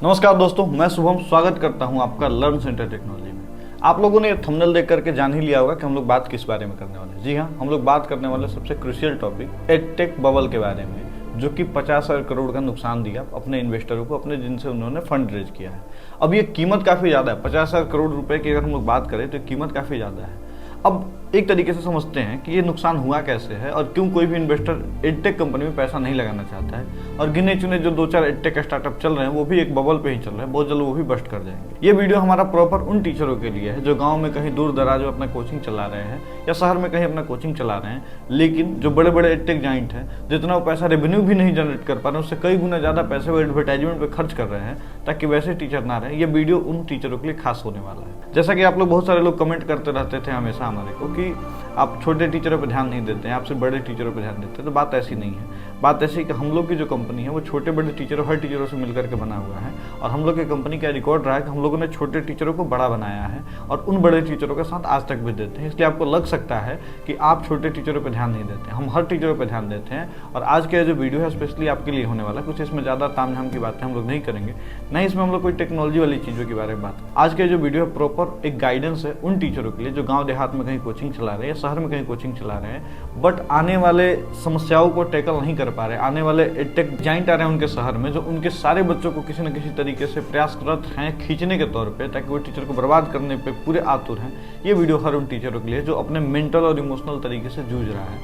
नमस्कार दोस्तों, मैं शुभम स्वागत करता हूं आपका लर्न सेंटर टेक्नोलॉजी में। आप लोगों ने थंबनेल देख करके जान ही लिया होगा कि हम लोग बात किस बारे में करने वाले हैं। जी हाँ, हम लोग बात करने वाले सबसे क्रूशियल टॉपिक एडटेक बबल के बारे में, जो कि 50,000 करोड़ का नुकसान दिया अपने इन्वेस्टरों को, अपने जिनसे उन्होंने फंड रेज किया है। अब ये कीमत काफ़ी ज़्यादा है, 50,000 करोड़ रुपए की अगर हम लोग बात करें तो कीमत काफ़ी ज़्यादा है। अब एक तरीके से समझते हैं कि ये नुकसान हुआ कैसे है और क्यों कोई भी इन्वेस्टर एडटेक कंपनी में पैसा नहीं लगाना चाहता है। और गिने चुने जो 2-4 एडटेक स्टार्टअप चल रहे हैं वो भी एक बबल पे ही चल रहे हैं, बहुत जल्द वो भी बस्ट कर जाएंगे। ये वीडियो हमारा प्रॉपर उन टीचरों के लिए है जो गांव में कहीं दूर दराज में अपना कोचिंग चला रहे हैं या शहर में कहीं अपना कोचिंग चला रहे हैं, लेकिन जो बड़े बड़े एडटेक जाइंट हैं जितना वो पैसा रेवेन्यू भी नहीं जनरेट कर पा रहे हैं, उससे कई गुना ज़्यादा पैसे वो एडवर्टाइजमेंट पर खर्च कर रहे हैं ताकि वैसे टीचर ना रहे। ये वीडियो उन टीचरों के लिए खास होने वाला है। जैसा कि आप लोग बहुत सारे लोग कमेंट करते रहते थे हमेशा हमारे को कि आप छोटे टीचरों पर ध्यान नहीं देते हैं, आप सिर्फ बड़े टीचरों पर ध्यान देते हैं। तो बात ऐसी नहीं है। बात ऐसी कि हम लोग की जो कंपनी है वो छोटे बड़े टीचरों, हर टीचरों से मिलकर के बना हुआ है। और हम लोग की कंपनी का रिकॉर्ड रहा है कि हम लोगों ने छोटे टीचरों को बड़ा बनाया है और उन बड़े टीचरों के साथ आज तक भी देते हैं। इसलिए आपको लग सकता है कि आप छोटे टीचरों पर ध्यान नहीं देते, हम हर टीचरों पर ध्यान देते हैं। और आज का जो वीडियो है स्पेशली आपके लिए होने वाला है। कुछ इसमें ज़्यादा तामझाम की बातें हम लोग नहीं करेंगे, नहीं इसमें हम लोग कोई टेक्नोलॉजी वाली चीज़ों के बारे में बात। आज का जो वीडियो है प्रॉपर एक गाइडेंस है उन टीचरों के लिए जो गाँव देहात में कहीं कोचिंग चला रहे हैं या शहर में कहीं कोचिंग चला रहे हैं, बट आने वाले समस्याओं को टैकल नहीं कर पा रहे। आने वाले एडटेक जाइंट आ रहे हैं उनके शहर में, जो उनके सारे बच्चों को किसी न किसी तरीके से प्रयासरत हैं खींचने के तौर पे, ताकि वो टीचर को बर्बाद करने पे पूरे आतुर हैं। ये वीडियो हर उन टीचरों के लिए जो अपने मेंटल और इमोशनल तरीके से जूझ रहा है।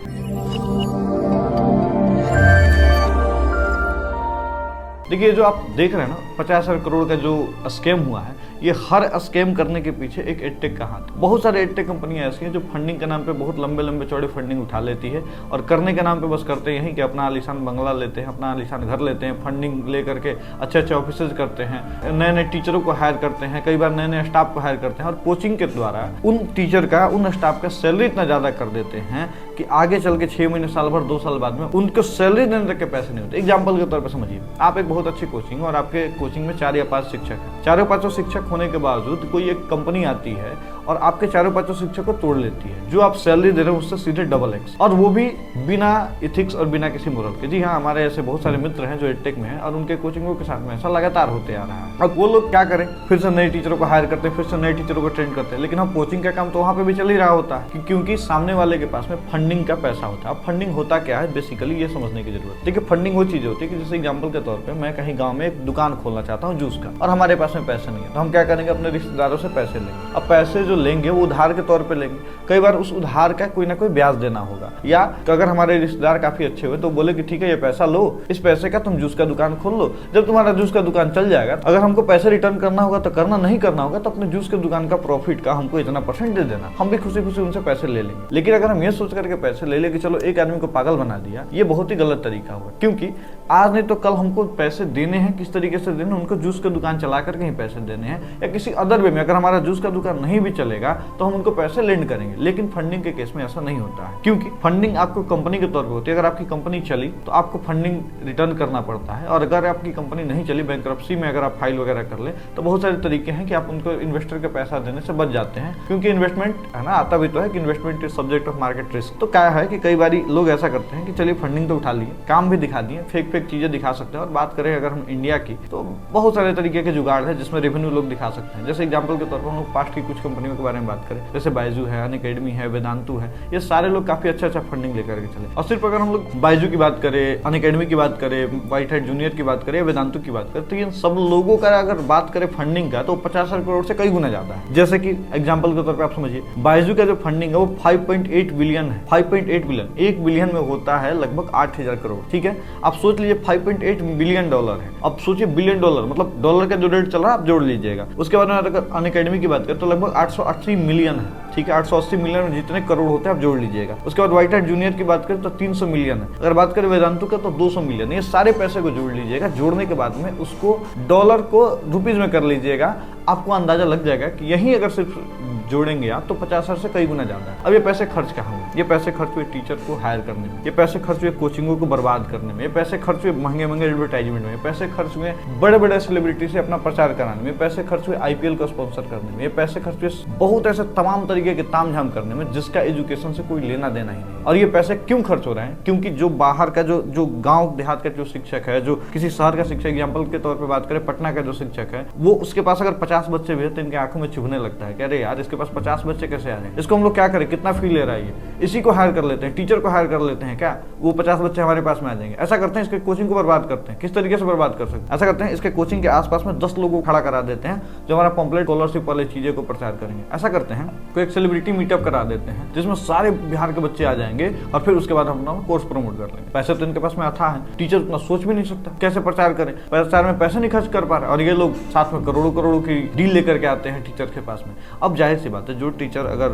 देखिए, जो आप देख रहे हैं ना 50,000 करोड़ का जो स्कैम हुआ है, ये हर स्कैम करने के पीछे एक एडटेक का हाथ। बहुत सारे एडटेक कंपनियां ऐसी हैं जो फंडिंग के नाम पे बहुत लंबे लंबे चौड़े फंडिंग उठा लेती है और करने के नाम पे बस करते यही कि अपना आलीशान बंगला लेते हैं, अपना आलीशान घर लेते हैं, फंडिंग ले करके अच्छे अच्छे ऑफिसेज करते हैं, नए नए टीचरों को हायर करते हैं, कई बार नए नए स्टाफ को हायर करते हैं और कोचिंग के द्वारा उन टीचर का, उन स्टाफ का सैलरी इतना ज़्यादा कर देते हैं कि आगे चल के 6 महीने, साल भर, 2 साल बाद में उनको सैलरी देने तक के पैसे नहीं होते। एग्जाम्पल के तौर पर समझिए, आप एक बहुत अच्छी कोचिंग और आपके कोचिंग में 4 या 5 शिक्षक हैं। 4-5 शिक्षक होने के बावजूद कोई एक कंपनी आती है और आपके 4-5 शिक्षक को तोड़ लेती है। जो आप सैलरी दे रहे हैं उससे सीधे डबल एक्स, और वो भी बिना इथिक्स और बिना किसी मोरल के। जी हाँ, हमारे ऐसे बहुत सारे मित्र हैं जो एडटेक में हैं और उनके कोचिंगों के साथ में ऐसा लगातार होते आ रहा है। अब वो लोग क्या करें, फिर से नए टीचरों को हायर करते हैं, फिर से नए टीचरों को ट्रेन करते हैं, लेकिन हम कोचिंग का काम तो वहाँ पे भी चल ही रहा होता है क्योंकि सामने वाले के पास में फंडिंग का पैसा होता है। अब फंडिंग होता क्या है, बेसिकली ये समझने की जरूरत है। देखिए, फंडिंग वो चीज होती है कि जैसे एग्जाम्पल के तौर पर मैं कहीं गाँव में एक दुकान खोलना चाहता हूँ जूस का, और हमारे पास में पैसे नहीं है, तो हम क्या करेंगे, अपने रिश्तेदारों से पैसे लेंगे। अब पैसे जो लेंगे वो उधार के तौर पे लेंगे। कई बार उस उधार का कोई ना कोई ब्याज देना होगा, या अगर हमारे रिश्तेदार काफी अच्छे हुए तो बोले कि ठीक है ये पैसा लो, इस पैसे का तुम जूस का दुकान खोल लो। जब तुम्हारा जूस का दुकान चल जाएगा, अगर हमको पैसे रिटर्न करना होगा तो करना, नहीं करना होगा तो अपने जूस के दुकान का प्रॉफिट का हमको इतना % दे देना, हम भी खुशी खुशी उनसे पैसे ले लेंगे। लेकिन अगर हम ये सोच करके पैसे ले लेके चलो एक आदमी को पागल बना दिया, ये बहुत ही गलत तरीका हुआ। क्योंकि आज नहीं तो कल हमको पैसे देने हैं, किस तरीके से देने, उनको जूस का दुकान चला करके ही पैसे देने हैं या किसी अदर वे में। अगर हमारा जूस का दुकान नहीं भी चलेगा तो हम उनको पैसे लेंड करेंगे। लेकिन फंडिंग के केस में ऐसा नहीं होता है, क्योंकि फंडिंग आपको कंपनी के तौर पे होती है। अगर आपकी कंपनी चली तो आपको फंडिंग रिटर्न करना पड़ता है, और अगर आपकी कंपनी नहीं चली, बैंकरप्सी में अगर आप फाइल वगैरह कर ले, तो बहुत सारे तरीके हैं कि आप उनको इन्वेस्टर के पैसा देने से बच जाते हैं। क्योंकि इन्वेस्टमेंट है ना, आता भी तो है कि investment is subject of market risk. तो क्या है कि कई बार लोग ऐसा करते हैं कि चलिए फंडिंग तो उठा लिए, काम भी दिखा दिए, फेक चीजें दिखा सकते हैं। और बात करें अगर हम इंडिया की, तो बहुत सारे तरीके के जुगाड़ है जिसमें रेवेन्यू लोग दिखा सकते हैं। जैसे एग्जाम्पल के तौर पर हम लोग पास्ट की कुछ कंपनियों के बारे में बात करें, जैसे बायजू है, अनअकैडमी है, वेदांतु है, ये सारे लोग काफी अच्छा फंडिंग लेकर के चले। और सिर्फ अगर हम लोग बायजू की बात करें, अनअकैडमी की बात करें, व्हाइट हेड जूनियर की बात करें, वेदांतु की बात करें, तो इन सब लोगों का अगर बात करें फंडिंग का, तो 50,000 करोड़ से कई गुना ज्यादा है। जैसे कि एग्जाम्पल के तौर पर आप समझिए, बायजू का जो फंडिंग है वो 5.8 बिलियन है। 5.8 बिलियन, 1 बिलियन में होता है लगभग 8,000 करोड़। ठीक है, आप सोच लीजिए 5.8 बिलियन डॉलर है। अब सोचिए बिलियन डॉलर मतलब डॉलर का जो रेट चल रहा है आप जोड़ लीजिएगा। उसके बाद में अगर अनअकैडमी की बात करें तो लगभग 880 मिलियन है। ठीक है, 880 मिलियन में जितने करोड़ होते हैं आप जोड़ लीजिएगा। उसके बाद व्हाइट हेड जूनियर की बात करें तो 300 मिलियन है। अगर बात करें वेदांतु का तो 200 मिलियन। ये सारे पैसे को जोड़ लीजिएगा, जोड़ने के बाद में उसको डॉलर को रुपीज में कर लीजिएगा, आपको अंदाजा लग जाएगा कि यही अगर सिर्फ जोड़ेंगे आप तो 50,000 से कई गुना ज्यादा है। अब ये पैसे खर्च कहाँ हुए? ये पैसे खर्च हुए टीचर को हायर करने में, ये पैसे खर्च हुए कोचिंगों को बर्बाद करने में, ये पैसे खर्च हुए महंगे महंगे एडवर्टाइजमेंट में, पैसे खर्च हुए बड़े बड़े सेलिब्रिटी से अपना प्रचार कराने में, पैसे खर्च हुए IPL को स्पॉन्सर करने में, ये पैसे खर्च हुए बहुत ऐसे तमाम तरीके के तामझाम करने में जिसका एजुकेशन से कोई लेना देना ही नहीं। और ये पैसे क्यों खर्च हो रहे हैं? क्योंकि जो बाहर का जो गांव देहात का जो शिक्षक है, जो किसी शहर का शिक्षक, एग्जाम्पल के तौर पर बात करें पटना का जो शिक्षक है, वो उसके पास अगर 50 बच्चे भी है तो इनके आंखों में चुभने लगता है कि अरे यार इसके पास 50 बच्चे कैसे आ रहे हैं, इसको हम लोग क्या करें, कितना फी ले रहा है ये, इसी को हायर कर लेते हैं, टीचर को हायर कर लेते हैं, क्या वो 50 बच्चे हमारे पास में आ जाएंगे। ऐसा करते हैं, इसके कोचिंग को बर्बाद करते हैं। किस तरीके से बर्बाद कर सकते हैं? ऐसा करते हैं, इसके कोचिंग के आसपास में 10 लोगों को खड़ा करा देते हैं जो हमारा पॉम्पलेट स्कॉलरशिप वाले चीजें को प्रचार करेंगे। ऐसा करते हैं, कोई एक सेलिब्रिटी मीटअप करा देते हैं जिसमें सारे बिहार के बच्चे आ जाएंगे और फिर उसके बाद हम अपना कोर्स प्रमोट कर लेंगे। पैसे तो इनके पास में आता है, टीचर उतना सोच भी नहीं सकता कैसे प्रचार करें, प्रचार में पैसे नहीं खर्च कर पा रहे और ये लोग साथ में करोड़ों करोड़ों की डील लेकर के आते हैं टीचर के पास में। अब जाहिर सी बात है, जो टीचर अगर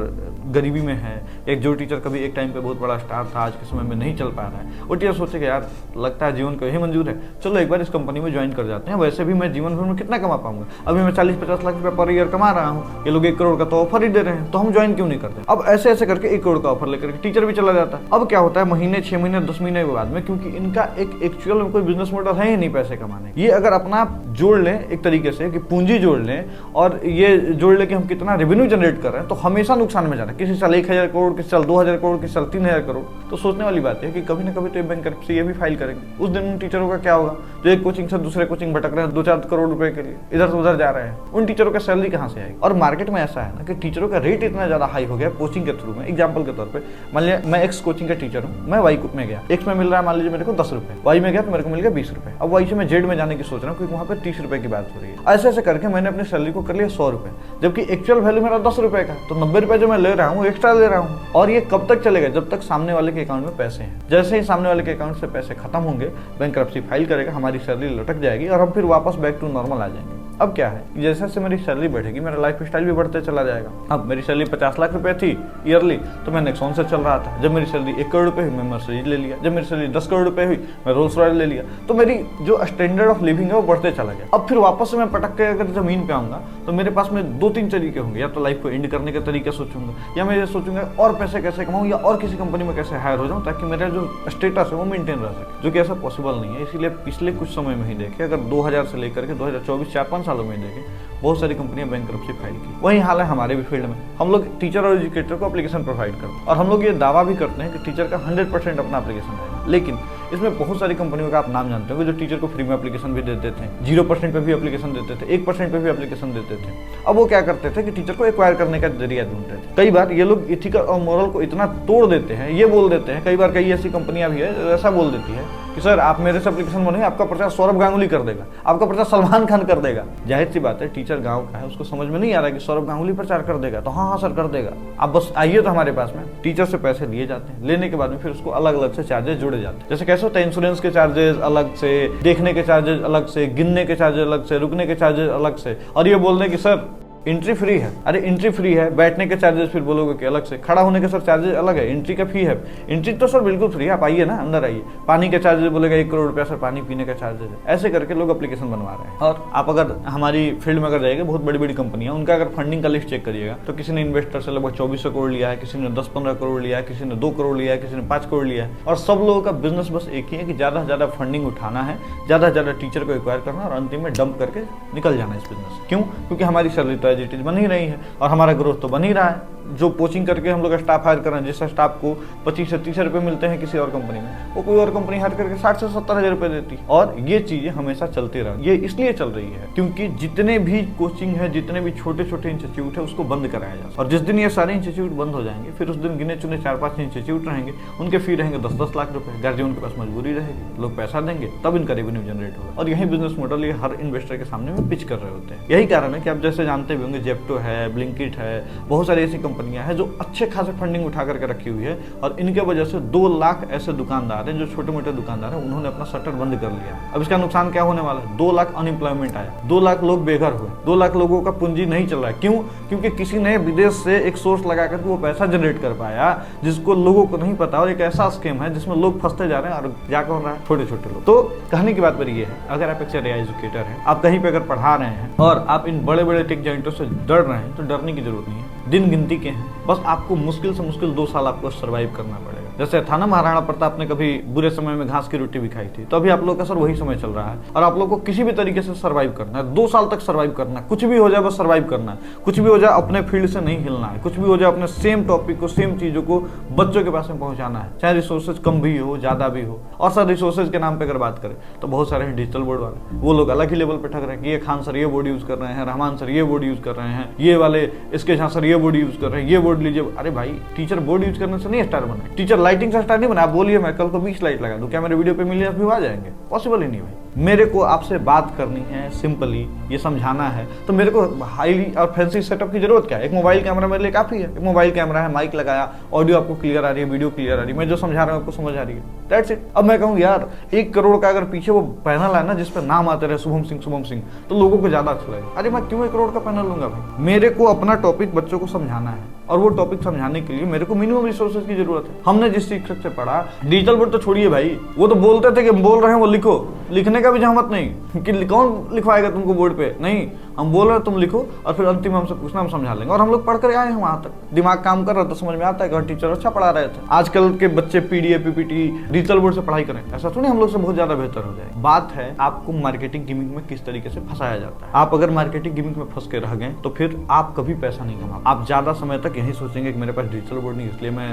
गरीबी में है, एक जो टीचर कभी एक टाइम पे बहुत बड़ा स्टार था, आज के समय में नहीं चल पा रहा है, वो टीचर सोचेगा यार लगता है जीवन को यही मंजूर है, चलो एक बार इस कंपनी में ज्वाइन कर जाते हैं, वैसे भी मैं जीवन भर में कितना कमा पाऊंगा, अभी मैं 40-50 लाख रुपए पर ईयर कमा रहा हूँ, ये लोग 1 करोड़ का तो ऑफर ही दे रहे हैं, तो हम ज्वाइन क्यों नहीं करते। अब ऐसे ऐसे करके 1 करोड़ का ऑफर लेकर के टीचर भी चला जाता है। अब क्या होता है, महीने 6 महीने 10 महीने के बाद में, क्योंकि इनका एक एक्चुअल में कोई बिजनेस मॉडल है ही नहीं पैसे कमाने, ये अगर अपना जोड़ लें एक तरीके से कि पूंजी जोड़ लें और ये जोड़ लें कि हम कितना रेवेन्यू जनरेट कर रहे हैं, तो हमेशा नुकसान में जा रहा है। किसी साल 1,000 करोड़, किसी साल 2,000 करोड़, किसी साल 3,000 करोड़। तो सोचने वाली बात है कि कभी ना कभी तो ये बैंकरप्सी ये भी फाइल करेंगे। उस दिन उन टीचरों का क्या होगा जो एक कोचिंग से दूसरे कोचिंग भटक रहे हैं 2-4 करोड़ रुपए के लिए, इधर से उधर जा रहे हैं, उन टीचरों का सैलरी कहाँ से आएगी। और मार्केट में ऐसा है ना कि टीचरों का रेट इतना ज्यादा हाई हो गया कोचिंग के थ्रू में। एग्जाम्पल के तौर पर मान लिया मैं एक्स कोचिंग का टीचर हूँ, मैं वाई में गया, एक्स में मिल रहा है मान लीजिए मेरे को 10 रुपए, वाई में गया तो मेरे को मिल गया 20 रुपए। अब वाई से मैं जेड में जाने की सोच रहा हूँ क्योंकि वहाँ पे 30 रुपए की बात हो रही है। ऐसे ऐसे करके मैंने अपनी सैलरी को कर लिया 100 रुपए, जबकि एक्चुअल वैल्यू मेरा 10 रुपए का, तो 90 रुपए जो मैं ले रहा हूँ एक्स्ट्रा ले रहा हूँ। और ये कब तक चलेगा? जब तक सामने वाले के अकाउंट में पैसे हैं। जैसे ही सामने वाले के अकाउंट से पैसे खत्म होंगे, बैंकरप्सी फाइल करेगा, हमारी सैलरी लटक जाएगी और हम फिर वापस बैक टू नॉर्मल आ जाएंगे। अब क्या है, जैसे जैसे मेरी सैलरी बढ़ेगी मेरा लाइफ स्टाइल भी बढ़ते चला जाएगा। अब मेरी सैलरी 50 लाख रुपए थी ईयरली, तो मैं नेक्सॉन से चल रहा था। जब मेरी सैलरी 1 करोड़ रुपए हुई मैं मर्सिडीज ले लिया, जब मेरी सैलरी 10 करोड़ रुपए हुई मैं रोल्स रॉयल ले लिया। तो मेरी जो स्टैंडर्ड ऑफ लिविंग है वो बढ़ते चला गया। अब फिर वापस से मैं पटक के अगर जमीन पे आऊंगा तो मेरे पास में 2-3 तरीके होंगे, या तो लाइफ को एंड करने के तरीके सोचूंगा, या मैं ये सोचूंगा और पैसे कैसे कमाऊं, या और किसी कंपनी में कैसे हायर हो जाऊं ताकि मेरा जो स्टेटस है वो मेंटेन रह सके, जो कि ऐसा पॉसिबल नहीं है। इसीलिए पिछले कुछ समय में ही देखें, अगर 2000 से लेकर के 2024 4-5 सालों में देखें, बहुत सारी कंपनियां बैंकरप्सी फाइल की। वही हाल है हमारे भी फील्ड में। हम लोग टीचर और एजुकेटर को एप्लीकेशन प्रोवाइड करते हैं और हम लोग ये दावा भी करते हैं कि टीचर का 100% अपना एप्लीकेशन रहेगा। लेकिन इसमें बहुत सारी कंपनियों का आप नाम जानते हो जो टीचर को फ्री में एप्लीकेशन भी देते थे, 0% पे भी एप्लीकेशन देते थे, 1% पे भी एप्लीकेशन देते थे। अब वो क्या करते थे कि टीचर को एक्वायर करने का जरिया ढूंढते थे। कई बार ये लोग इथिकल और मोरल को इतना तोड़ देते हैं, ये बोल देते हैं, कई बार कई ऐसी कंपनियां भी है ऐसा बोल देती है कि सर आप मेरे से एप्लीकेशन बनेंगे, आपका प्रचार सौरभ गांगुली कर देगा, आपका प्रचार सलमान खान कर देगा। जाहिर सी बात है, टीचर गांव का है, उसको समझ में नहीं आ रहा है कि सौरभ गांगुली प्रचार कर देगा, तो हाँ सर कर देगा, आप बस आइए तो हमारे पास में। टीचर से पैसे लिए जाते हैं, लेने के बाद में फिर उसको अलग अलग से चार्जेस जुड़े जाते हैं। जैसे कैसे होता है, इंश्योरेंस के चार्जेस अलग से, देखने के चार्जेस अलग से, गिनने के चार्जेस अलग से, रुकने के चार्जेस अलग से, और ये बोल रहे कि सर एंट्री फ्री है। अरे एंट्री फ्री है, बैठने के चार्जेस फिर बोलोगे कि अलग से, खड़ा होने के सर चार्जेस अलग है, एंट्री का फी है। एंट्री तो सर बिल्कुल फ्री है, आप आइए ना, अंदर आइए। पानी के चार्जेस बोलेगा 1 करोड़ रुपया सर पानी पीने का चार्जेस है। ऐसे करके लोग एप्लीकेशन बनवा रहे हैं। और आप अगर हमारी फील्ड में अगर जाएंगे, बहुत बड़ी बड़ी कंपनियां, उनका अगर फंडिंग का लिस्ट चेक करिएगा तो किसी ने इन्वेस्टर से लगभग 2400 करोड़ लिया है, किसी ने 10-15 करोड़ लिया है, किसी ने 2 करोड़ लिया है, किसी ने 5 करोड़ लिया है। और सब लोगों का बिजनेस बस एक ही है कि ज्यादा से ज्यादा फंडिंग उठाना है, ज्यादा से ज्यादा टीचर को एक्वायर करना और अंतिम में डंप करके निकल जाना इस बिजनेस से। क्यों? क्योंकि हमारी सैलरी तो एज इट इज बन ही रही है और हमारा ग्रोथ तो बन ही रहा है। जो कोचिंग करके हम लोग स्टाफ हायर कर रहे हैं, जिस स्टाफ को 25 से 30 रुपए मिलते हैं किसी और कंपनी में, वो कोई और कंपनी हायर करके 60 से 70 हजार रुपए देती है। और ये चीजें हमेशा चलती रह, ये इसलिए चल रही है क्योंकि जितने भी कोचिंग है, जितने भी छोटे छोटे इंस्टीट्यूट है, उसको बंद कराया जाए। और जिस दिन ये सारे इंस्टीट्यूट बंद हो जाएंगे, फिर उस दिन गिने चुने 4-5 इंस्टीट्यूट रहेंगे, उनके फी रहेंगे 10-10 लाख रुपए। गार्जियन के पास मजबूरी रहेगी, लोग पैसा देंगे, तब इनका रेवेन्यू जनरेट होगा। और यही बिजनेस मॉडल ये हर इन्वेस्टर के सामने में पिच कर रहे होते हैं। यही कारण है कि आप जैसे जानते भी होंगे, जेप्टो है, ब्लिंकिट है, बहुत सारी ऐसी कंपनियां हैं जो अच्छे खासे फंडिंग उठा करके रखी हुई है। और इनके वजह से 2 लाख ऐसे दुकानदार हैं जो छोटे मोटे दुकानदार हैं, उन्होंने अपना शटर बंद कर लिया। अब इसका नुकसान क्या होने वाला है? 2 लाख अनएम्प्लॉयमेंट आया, 2 लाख लोग बेघर हुए, 2 लाख लोगों का पूंजी नहीं चल रहा है। क्यों? क्योंकि किसी ने विदेश से एक सोर्स लगा करके वो पैसा जनरेट कर पाया जिसको लोगों को नहीं पता। और एक ऐसा स्कीम है जिसमें लोग फंसते जा रहे हैं और क्या कर रहा है, छोटे छोटे लोग। तो कहने की बात पर ये है, अगर आप एक एजुकेटर हैं, आप कहीं पे अगर पढ़ा रहे हैं और आप इन बड़े बड़े टेक जाइंटों से डर रहे हैं, तो डरने की जरूरत नहीं है। दिन गिनती के हैं। बस आपको मुश्किल से मुश्किल 2 साल आपको सर्वाइव करना पड़ेगा। जैसे था ना, महाराणा प्रताप ने कभी बुरे समय में घास की रोटी भी खाई थी, तो अभी आप लोग का सर वही समय चल रहा है और आप लोग को किसी भी तरीके से सर्वाइव करना है। 2 साल तक सर्वाइव करना है, कुछ भी हो जाए बस सर्वाइव करना है। कुछ भी हो जाए अपने फील्ड से नहीं हिलना है, कुछ भी हो जाए अपने सेम टॉपिक को, सेम चीजों को बच्चों के पास में पहुंचाना है, चाहे रिसोर्सेज कम भी हो ज्यादा भी हो। और सर रिसोर्सेज के नाम पे अगर बात करें तो बहुत सारे हैं डिजिटल बोर्ड वाले, वो लोग अलग ही लेवल पे ठग रहे हैं कि ये खान सर ये बोर्ड यूज कर रहे हैं, रहमान सर ये बोर्ड यूज कर रहे हैं, ये वाले इसके झा सर ये बोर्ड यूज कर रहे हैं, ये बोर्ड लीजिए। अरे भाई, टीचर बोर्ड यूज करने से नहीं स्टार बने, टीचर लाइटिंग से स्टार नहीं बना। आप बोलिए मैं कल को 20 लाइट लगा दूं, क्या मेरे वीडियो पे मिलियंस व्यू आ जाएंगे? पॉसिबल ही नहीं भाई। मेरे को आपसे बात करनी है, सिंपली ये समझाना है, तो मेरे को हाईली और फैंसी सेटअप की जरूरत क्या है? एक मोबाइल कैमरा मेरे लिए काफी है। एक मोबाइल कैमरा है, माइक लगाया, ऑडियो आपको क्लियर आ रही है, वीडियो क्लियर आ रही है, मैं जो समझा रहा हूँ आपको समझ आ रही है, दैट्स इट। अब मैं कहूँ यार 1 करोड़ का अगर पीछे वो पैनल है ना जिसपे नाम आते रहे शुभम सिंह, तो लोगों को ज्यादा अच्छा लगेगा। अरे मैं क्यों 1 करोड़ का पैनल लूंगा भाई? मेरे को अपना टॉपिक बच्चों को समझाना है, और वो टॉपिक समझाने के लिए मेरे को मिनिमम रिसोर्सेज की जरूरत है। हमने जिस शिक्षक से पढ़ा, डिजिटल बोर्ड तो छोड़िए भाई, वो तो बोलते थे कि हम बोल रहे हैं वो लिखो, लिखने का भी जहमत नहीं कि कौन लिखवाएगा तुमको बोर्ड पे, नहीं, हम बोल रहे हैं तुम लिखो और फिर अंतिम हमसे पूछना, हम समझा लेंगे। और हम लोग पढ़ कर आए हैं वहां तक, दिमाग काम कर रहा था, समझ में आता है कि टीचर अच्छा पढ़ा रहे थे। आजकल के बच्चे पीडीएफ पीपीटी डिजिटल बोर्ड से पढ़ाई करें, ऐसा थोड़ी हम लोग से बहुत ज्यादा बेहतर हो जाए। बात है आपको मार्केटिंग गिमिक में किस तरीके से फंसाया जाता है। आप अगर मार्केटिंग गिमिक में फंस के रह गए तो फिर आप कभी पैसा नहीं कमा। आप ज्यादा समय तक यही सोचेंगे कि मेरे पास डिजिटल बोर्ड नहीं इसलिए मैं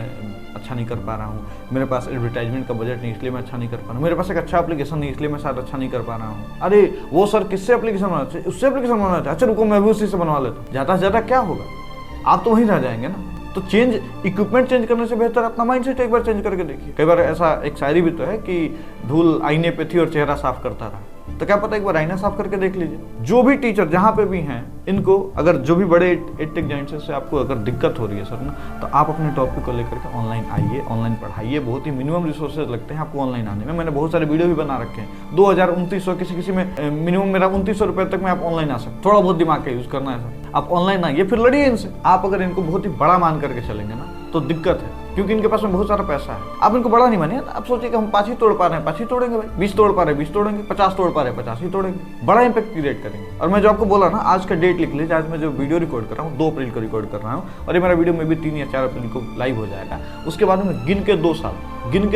अच्छा नहीं कर पा रहा हूँ, मेरे पास एडवर्टाइजमेंट का बजट नहीं इसलिए मैं अच्छा नहीं कर पा रहा हूँ, मेरे पास एक अच्छा एप्लीकेशन नहीं इसलिए मैं शायद अच्छा नहीं कर पा रहा हूँ। अरे वो सर किससे एप्लीकेशन बनाना चाहिए, उससे एप्लीकेशन बनाना चाहिए, अच्छा रुको मैं भी उसी से बनवा लेता हूँ। ज्यादा से ज्यादा क्या होगा, आप तो वहीं रह जाएंगे ना। तो चेंज, इक्विपमेंट चेंज करने से बेहतर अपना माइंडसेट एक बार चेंज करके देखिए। कई बार ऐसा एक शायरी भी तो है कि धूल आईने पे थी और चेहरा साफ करता रहा, तो क्या पता एक बार आईना साफ करके देख लीजिए। जो भी टीचर जहाँ पे भी हैं, इनको अगर जो भी बड़े एडटेक जाइंट्स से आपको अगर दिक्कत हो रही है सर ना, तो आप अपने टॉपिक को लेकर के ऑनलाइन आइए, ऑनलाइन पढ़ाइए। बहुत ही मिनिमम रिसोर्सेज लगते हैं आपको ऑनलाइन आने में। मैंने बहुत सारे वीडियो भी बना रखे हैं। 2000-2900 किसी में मिनिमम मेरा 2900 रुपये तक में आप ऑनलाइन आ सकते। थोड़ा बहुत दिमाग का यूज करना है सर, आप ऑनलाइन आइए, फिर लड़िए इनसे। आप अगर इनको बहुत ही बड़ा मान करके चलेंगे ना तो दिक्कत है, क्योंकि इनके पास में बहुत सारा पैसा है। आप इनको बड़ा नहीं मानिए, आप सोचिए कि हम 5 ही तोड़ पा रहे हैं, 5 ही तोड़ेंगे भाई, 20 तोड़ पा रहे हैं 20 तोड़ेंगे, 50 तोड़ पा रहे हैं 50 ही तोड़ेंगे, बड़ा इंपैक्ट क्रिएट करेंगे। और मैं जो आपको बोला ना, आज का डेट लिख लीजिए, आज मैं जो वीडियो रिकॉर्ड कर रहा हूँ 2 अप्रैल को रिकॉर्ड कर रहा हूँ, और ये मेरा वीडियो में भी 3 या 4 अप्रैल को लाइव हो जाएगा। उसके बाद में गिन के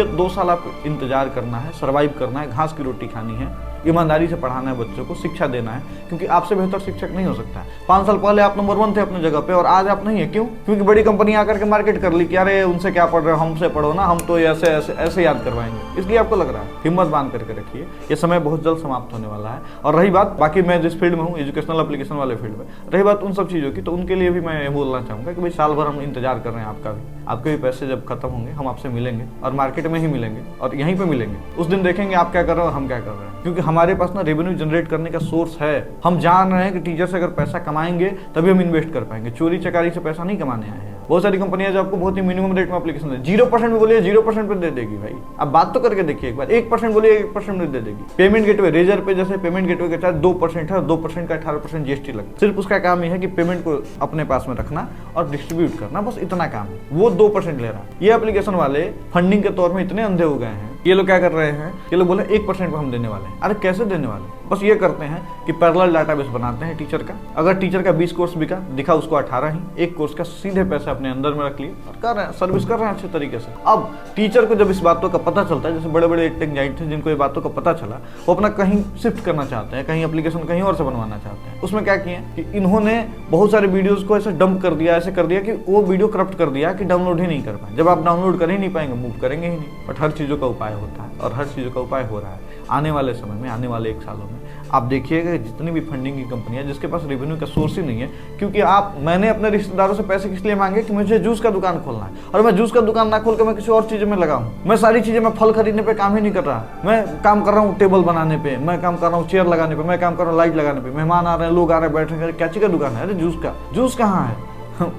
2 साल आप इंतजार करना है, सर्वाइव करना है, घास की रोटी खानी है, ईमानदारी से पढ़ाना है बच्चों को, शिक्षा देना है, क्योंकि आपसे बेहतर शिक्षक नहीं हो सकता है। 5 साल पहले आप नंबर 1 थे अपनी जगह पे और आज आप नहीं है। क्यों? क्योंकि बड़ी कंपनी आकर के मार्केट कर ली कि अरे उनसे क्या पढ़ रहे हो, हमसे पढ़ो ना, हम तो ऐसे ऐसे ऐसे याद करवाएंगे। इसलिए आपको लग रहा है। हिम्मत बांध करके रखिए, ये समय बहुत जल्द समाप्त होने वाला है। और रही बात, बाकी मैं जिस फील्ड में हूँ, एजुकेशनल एप्लीकेशन वाले फील्ड में, रही बात उन सब चीज़ों की, तो उनके लिए भी मैं ये बोलना चाहूँगा कि भाई साल भर हम इंतजार कर रहे हैं आपका भी। आपके भी पैसे जब खत्म होंगे हम आपसे मिलेंगे, और मार्केट में ही मिलेंगे और यहीं पे मिलेंगे। उस दिन देखेंगे आप क्या कर रहे हो और हम क्या कर रहे हैं, क्योंकि हमारे पास ना रेवेन्यू जनरेट करने का सोर्स है। हम जान रहे हैं कि टीचर से अगर पैसा कमाएंगे तभी हम इन्वेस्ट कर पाएंगे। चोरी चकारी से पैसा नहीं कमाने आए हैं। बहुत सारी कंपनियां जो आपको बहुत ही मिनिमम रेट में एप्लीकेशन दे, 0% में बोलिए 0% पे दे देगी भाई। अब बात तो करके देखिए एक बार, 1% बोलिए 1% में दे देगी। पेमेंट गेटवे, रेजर पे जैसे पेमेंट गेटवे का चार्ज 2% है, 2% का 18% जीएसटी लगता है। सिर्फ उसका काम यह है कि पेमेंट को अपने पास में रखना और डिस्ट्रीब्यूट करना, बस इतना काम है। वो 2% ले रहा है। ये एप्लीकेशन वाले फंडिंग के तौर में इतने अंधे हो गए हैं, ये लोग क्या कर रहे हैं, ये लोग बोले 1% पे हम देने वाले हैं। अरे कैसे देने वाले? बस ये करते हैं कि पैरेलल डाटाबेस बनाते हैं टीचर का। अगर टीचर का 20 कोर्स बिका, दिखा उसको 18 ही, एक कोर्स का सीधे पैसे अपने अंदर में रख लिए और कर रहे हैं, सर्विस कर रहे हैं अच्छे तरीके से। अब टीचर को जब इस बातों का पता चलता है, जैसे बड़े बड़े टेक जाइंट थे जिनको ये बातों का पता चला, वो अपना कहीं शिफ्ट करना चाहते हैं, कहीं एप्लीकेशन कहीं और से बनवाना चाहते हैं। उसमें क्या किए कि इन्होंने बहुत सारे वीडियोस को ऐसे डंप कर दिया, ऐसे कर दिया कि वो वीडियो करप्ट कर दिया कि डाउनलोड ही नहीं कर पाए। जब आप डाउनलोड कर ही नहीं पाएंगे, मूव करेंगे ही नहीं। बट हर चीज़ों का उपाय होता है और हर चीज़ों का उपाय हो रहा है। आने वाले समय में, आने वाले 1 सालों में आप देखिएगा जितनी भी फंडिंग की कंपनियां जिसके पास रेवेन्यू का सोर्स ही नहीं है, क्योंकि मैंने अपने रिश्तेदारों से पैसे किस लिए मांगे कि मुझे जूस का दुकान खोलना है, और मैं जूस का दुकान ना खोल के मैं किसी और चीज़ में लगाऊं। मैं सारी चीज़ें, मैं फल खरीदने पे काम ही नहीं कर रहा, मैं काम कर रहा हूँ टेबल बनाने पे, मैं काम कर रहा हूँ चेयर लगाने पे, मैं काम कर रहा हूँ लाइट लगाने पे, मेहमान आ रहे हैं, लोग आ रहे हैं, बैठ रहे हैं, क्या चीज़ का दुकान है? अरे जूस का। जूस कहाँ है?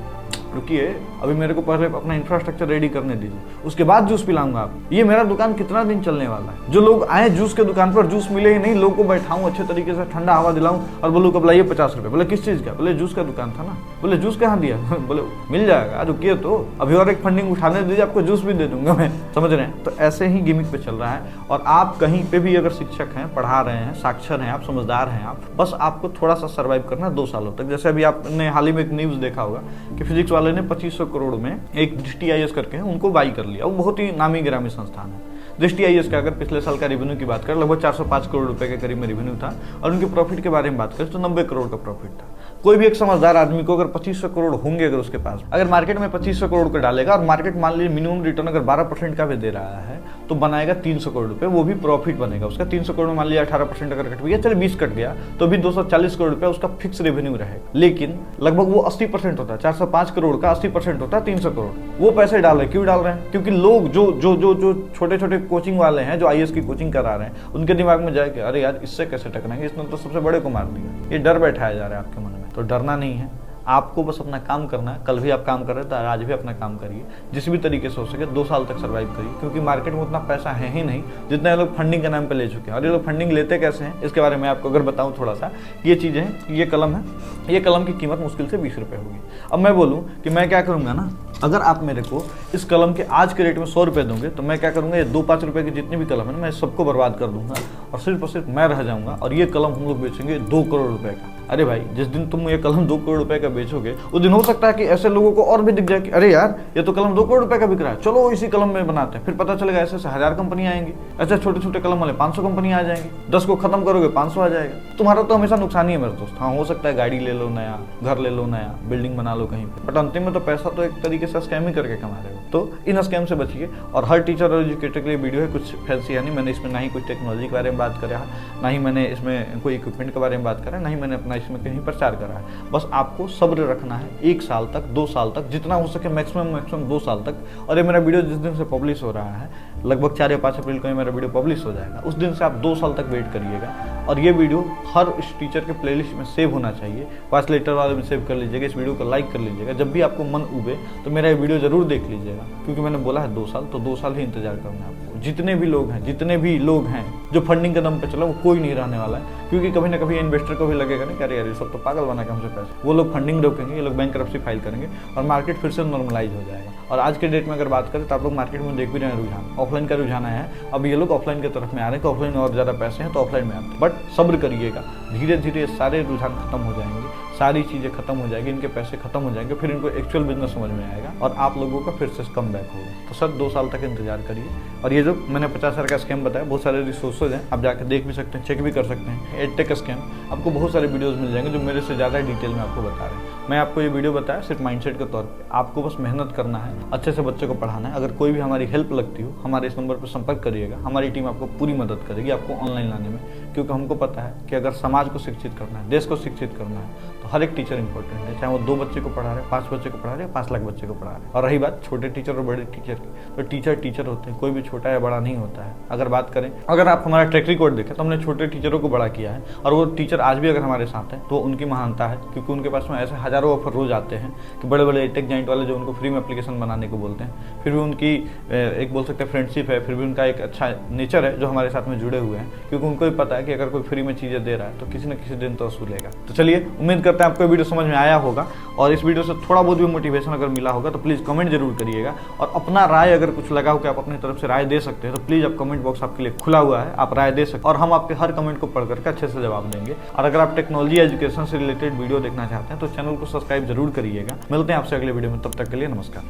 रुकिए, अभी मेरे को पहले अपना इंफ्रास्ट्रक्चर रेडी करने दीजिए, उसके बाद जूस पिलाऊंगा आप। ये मेरा दुकान कितना दिन चलने वाला है? जो लोग आए जूस के दुकान पर, जूस मिले ही नहीं, लोगों को बैठाऊं, अच्छे तरीके से ठंडा हवा दिलाऊं और बोलूं कब लाइए 50 रुपये। बोले किस चीज़ का? बोले जूस का दुकान था ना। बोले जूस कहाँ दिया? बोले मिल जाएगा, रुकिए तो अभी और एक फंडिंग उठाने दीजिए, आपको जूस भी दे दूंगा मैं। समझ रहे हैं? तो ऐसे ही गिमिक पे चल रहा है। और आप कहीं पे भी अगर शिक्षक हैं, पढ़ा रहे हैं, साक्षर हैं, आप समझदार हैं, आप बस आपको थोड़ा सा सर्वाइव करना है 2 सालों तक। जैसे अभी आपने हाल ही में एक न्यूज़ देखा होगा कि फिजिक्स वाले ने 2500 करोड़ में एक DSTIS करके हैं, उनको बाई कर लिया। वो बहुत ही नामी गिरामी संस्थान है। DSTIS का अगर पिछले साल का रेवेन्यू की बात करें, लगभग 405 करोड़ रुपए के करीब में रेवेन्यू था, और उनके प्रॉफिट के बारे में बात करें तो 90 करोड़ का प्रॉफिट था। कोई भी एक समझदार आदमी को अगर 2500 करोड़ होंगे अगर उसके पास, अगर मार्केट में 2500 करोड़ का डालेगा और मार्केट मान लीजिए मिनिमम रिटर्न अगर 12% का भी दे रहा है, तो बनाएगा 300 करोड़ रुपए, वो भी प्रॉफिट बनेगा उसका। 300 करोड़ मान लिया 18% अगर कट गया, चलिए 20 कट गया, तो भी 240 करोड़ रुपए उसका फिक्स रेवेन्यू रहेगा। लेकिन लगभग वो 80% होता है, 405 करोड़ का 80% होता है 300 करोड़। वो पैसे डाल रहे हैं, क्यों डाल रहे हैं? क्योंकि लोग जो छोटे छोटे कोचिंग वाले हैं, जो IAS की कोचिंग करा रहे हैं, उनके दिमाग में जाए कि अरे यार इससे कैसे टकराएंगे, इसने तो सबसे बड़े को मार दिया। ये डर बैठाया जा रहा है आपके मन में। तो डरना नहीं है, आपको बस अपना काम करना है। कल भी आप काम कर रहे थे, आज भी अपना काम करिए, जिस भी तरीके से हो सके 2 साल तक सर्वाइव करिए, क्योंकि मार्केट में उतना पैसा है ही नहीं जितना ये लोग फंडिंग के नाम पे ले चुके हैं। और ये लोग फंडिंग लेते कैसे हैं, इसके बारे में आपको अगर बताऊं थोड़ा सा। ये चीज़ें हैं, ये कलम है, ये कलम की कीमत मुश्किल से 20 रुपये होगी। अब मैं बोलूँ कि मैं क्या करूँगा ना, अगर आप मेरे को इस कलम के आज के रेट में 100 रुपये दोगे, तो मैं क्या करूँगा, ये 2-5 रुपये की जितनी भी कलम है ना, मैं सबको बर्बाद कर दूंगा और सिर्फ मैं रह जाऊँगा। और ये कलम हम लोग बेचेंगे 2 करोड़ रुपये का। अरे भाई, जिस दिन तुम ये कलम 2 करोड़ रुपए का बेचोगे, उस दिन हो सकता है कि ऐसे लोगों को और भी दिख जाए कि अरे यार ये तो कलम 2 करोड़ रुपए का बिक रहा है, चलो इसी कलम में बनाते हैं। फिर पता चलेगा ऐसे 1000 कंपनियां आएंगी, ऐसे छोटे छोटे कलम वाले 500 कंपनियां आ जाएंगी। 10 को खत्म करोगे 500 आ जाएगा। तुम्हारा तो हमेशा नुकसान ही है मेरे दोस्त। हाँ, हो सकता है गाड़ी ले लो नया, घर ले लो नया, बिल्डिंग बना लो कहीं पर, बट अंतिम में तो पैसा तो एक तरीके से स्कैम ही करके कमा रहे हो। तो इन स्कैम से बचिए। और हर टीचर और एजुकेटर के लिए वीडियो है, कुछ फैंसी है नहीं। मैंने इसमें ना ही कुछ टेक्नोलॉजी के बारे में बात करा है, ना ही मैंने इसमें कोई इक्विपमेंट के बारे में बात करा, ना ही मैंने अपना इसमें कहीं प्रचार करा है। बस आपको सब्र रखना है 1 साल तक, 2 साल तक, जितना हो सके मैक्सिमम 2 साल तक। और ये मेरा वीडियो जिस दिन से पब्लिश हो रहा है, लगभग 4 या 5 अप्रैल को मेरा वीडियो पब्लिश हो जाएगा, उस दिन से आप 2 साल तक वेट करिएगा। और ये वीडियो हर इस टीचर के प्लेलिस्ट में सेव होना चाहिए। 5 लेटर वाले में सेव कर लीजिएगा, इस वीडियो को लाइक कर लीजिएगा। जब भी आपको मन उबे तो मेरा ये वीडियो जरूर देख लीजिएगा, क्योंकि मैंने बोला है 2 साल, तो 2 साल ही इंतजार करना है आपको। जितने भी लोग हैं जो फंडिंग के दम पे चला, वो कोई नहीं रहने वाला है। क्योंकि कभी ना कभी इन्वेस्टर को भी लगेगा नहीं कि अरे यार ये सब तो पागल बना के हमसे पैसे, वो लोग फंडिंग रोकेंगे, ये लोग बैंकरप्सी फाइल करेंगे और मार्केट फिर से नॉर्मलाइज हो जाएगा। और आज के डेट में अगर बात करें तो आप लोग मार्केट में देख भी रहे हैं रुझान, ऑफलाइन का रुझान आया है। अब ये लोग ऑफलाइन की तरफ में आ रहे हैं कि ऑफलाइन और ज़्यादा पैसे हैं तो ऑफलाइन में आते हैं। बट सब्र करिएगा, धीरे धीरे सारे रुझान खत्म हो जाएंगे, सारी चीज़ें खत्म हो जाएगी, इनके पैसे खत्म हो जाएंगे, फिर इनको एक्चुअल बिजनेस समझ में आएगा और आप लोगों का फिर से कम बैक होगा। तो सर 2 साल तक इंतजार करिए। और ये जो मैंने 50,000 का स्कैम बताया, बहुत सारे रिसोर्सेज हैं, आप जाकर देख भी सकते हैं, चेक भी कर सकते हैं। एडटेक स्कैम, आपको बहुत सारे वीडियोस मिल जाएंगे जो मेरे से ज़्यादा डिटेल में आपको बता रहे हैं। मैं आपको ये वीडियो बताया सिर्फ माइंडसेट के तौर पे। आपको बस मेहनत करना है, अच्छे से बच्चे को पढ़ाना है। अगर कोई भी हमारी हेल्प लगती हो, हमारे इस नंबर पर संपर्क करिएगा, हमारी टीम आपको पूरी मदद करेगी आपको ऑनलाइन लाने में। क्योंकि हमको पता है कि अगर समाज को शिक्षित करना है, देश को शिक्षित करना है, तो हर एक टीचर इंपॉर्टेंट है, चाहे वो 2 बच्चे को पढ़ा रहे, 5 बच्चे को पढ़ा रहे, 5 लाख बच्चे को पढ़ा रहे। और रही बात छोटे टीचर और बड़े टीचर की, तो टीचर होते हैं, कोई भी छोटा या बड़ा नहीं होता है। अगर बात करें, अगर आप हमारा ट्रैक रिकॉर्ड देखें तो हमने छोटे टीचरों को बड़ा किया है, और वो टीचर आज भी अगर हमारे साथ हैं तो उनकी महानता है, क्योंकि उनके पास में ऐसे हजारों ऑफर रोज आते हैं कि बड़े बड़े टेक जाइंट वाले जो उनको फ्री में एप्लीकेशन बनाने को बोलते हैं, फिर भी उनकी एक बोल सकते हैं फ्रेंडशिप है, फिर भी उनका एक अच्छा नेचर है जो हमारे साथ में जुड़े हुए हैं, क्योंकि उनको भी पता है कि अगर कोई फ्री में चीज़ें दे रहा है तो किसी न किसी दिन तो वसूलेगा। तो चलिए, उम्मीद करते हैं आपको वीडियो समझ में आया होगा, और इस वीडियो से थोड़ा बहुत भी मोटिवेशन अगर मिला होगा तो प्लीज़ कमेंट जरूर करिएगा। और अपना राय अगर कुछ लगा हो कि आप अपनी तरफ से राय दे सकते हैं तो प्लीज़ आप कमेंट बॉक्स आपके लिए खुला हुआ है, आप राय दे सकते हैं और हम आपके हर कमेंट को पढ़ करके अच्छे से जवाब देंगे। और अगर आप टेक्नोलॉजी एजुकेशन से रिलेटेड वीडियो देखना चाहते हैं तो चैनल को सब्सक्राइब जरूर करिएगा। मिलते हैं आपसे अगले वीडियो में, तब तक के लिए नमस्कार।